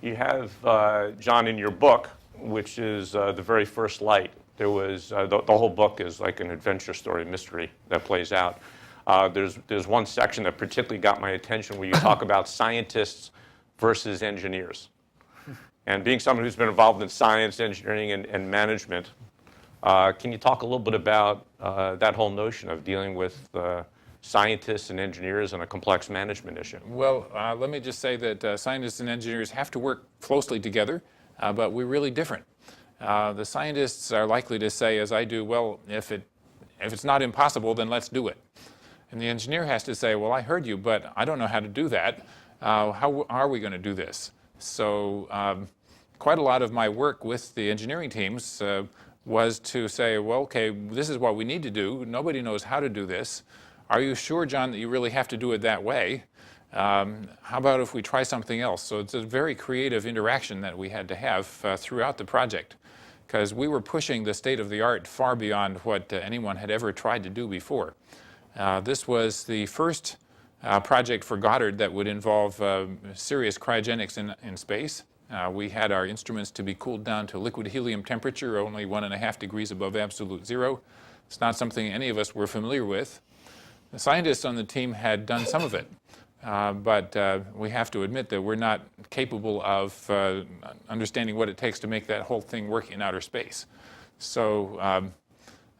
You have, John, in your book, which is The Very First Light, there was, the whole book is like an adventure story, mystery that plays out. There's one section that particularly got my attention where you talk about scientists versus engineers. And being someone who's been involved in science, engineering, and management, can you talk a little bit about that whole notion of dealing with scientists and engineers on a complex management issue? Well, let me just say that scientists and engineers have to work closely together, but we're really different. The scientists are likely to say, as I do, well, if it's not impossible, then let's do it. And the engineer has to say, well, I heard you, but I don't know how to do that. How are we going to do this? So quite a lot of my work with the engineering teams was to say, well, okay, this is what we need to do. Nobody knows how to do this. Are you sure, John, that you really have to do it that way? How about if we try something else? So it's a very creative interaction that we had to have throughout the project, because we were pushing the state of the art far beyond what anyone had ever tried to do before. This was the first project for Goddard that would involve serious cryogenics in space. We had our instruments to be cooled down to liquid helium temperature, only 1.5 degrees above absolute zero. It's not something any of us were familiar with. The scientists on the team had done some of it, but we have to admit that we're not capable of understanding what it takes to make that whole thing work in outer space. So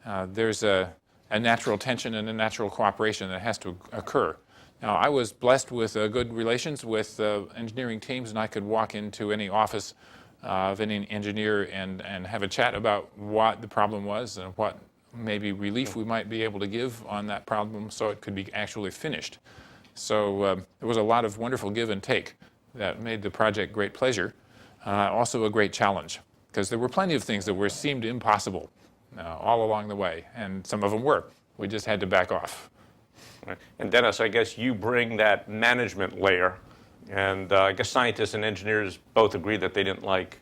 there's a natural tension and a natural cooperation that has to occur. Now, I was blessed with good relations with engineering teams, and I could walk into any office of any engineer and have a chat about what the problem was and what maybe relief we might be able to give on that problem so it could be actually finished. So there was a lot of wonderful give and take that made the project great pleasure, also a great challenge, because there were plenty of things that seemed impossible all along the way, and some of them were. We just had to back off. And Dennis, I guess you bring that management layer, and I guess scientists and engineers both agree that they didn't like,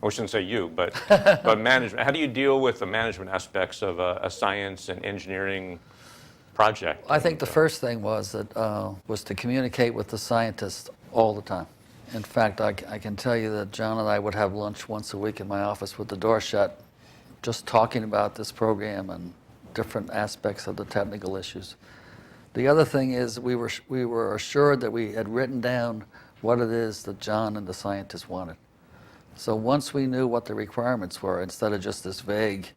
I shouldn't say you, but management. How do you deal with the management aspects of a science and engineering project? I think the first thing was to communicate with the scientists all the time. In fact, I can tell you that John and I would have lunch once a week in my office with the door shut, just talking about this program and different aspects of the technical issues. The other thing is we were assured that we had written down what it is that John and the scientists wanted. So once we knew what the requirements were, instead of just this vague,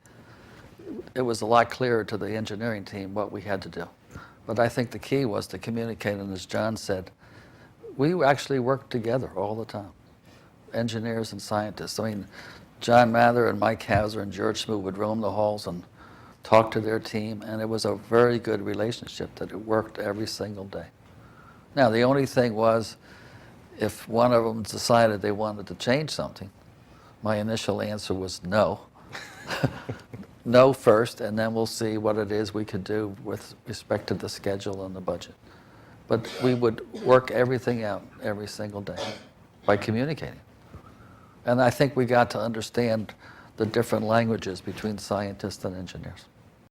it was a lot clearer to the engineering team what we had to do. But I think the key was to communicate, and as John said, we actually worked together all the time, engineers and scientists. I mean, John Mather and Mike Hauser and George Smoot would roam the halls and talk to their team, and it was a very good relationship that it worked every single day. Now, the only thing was, if one of them decided they wanted to change something, my initial answer was no. No first, and then we'll see what it is we could do with respect to the schedule and the budget. But we would work everything out every single day by communicating. And I think we got to understand the different languages between scientists and engineers.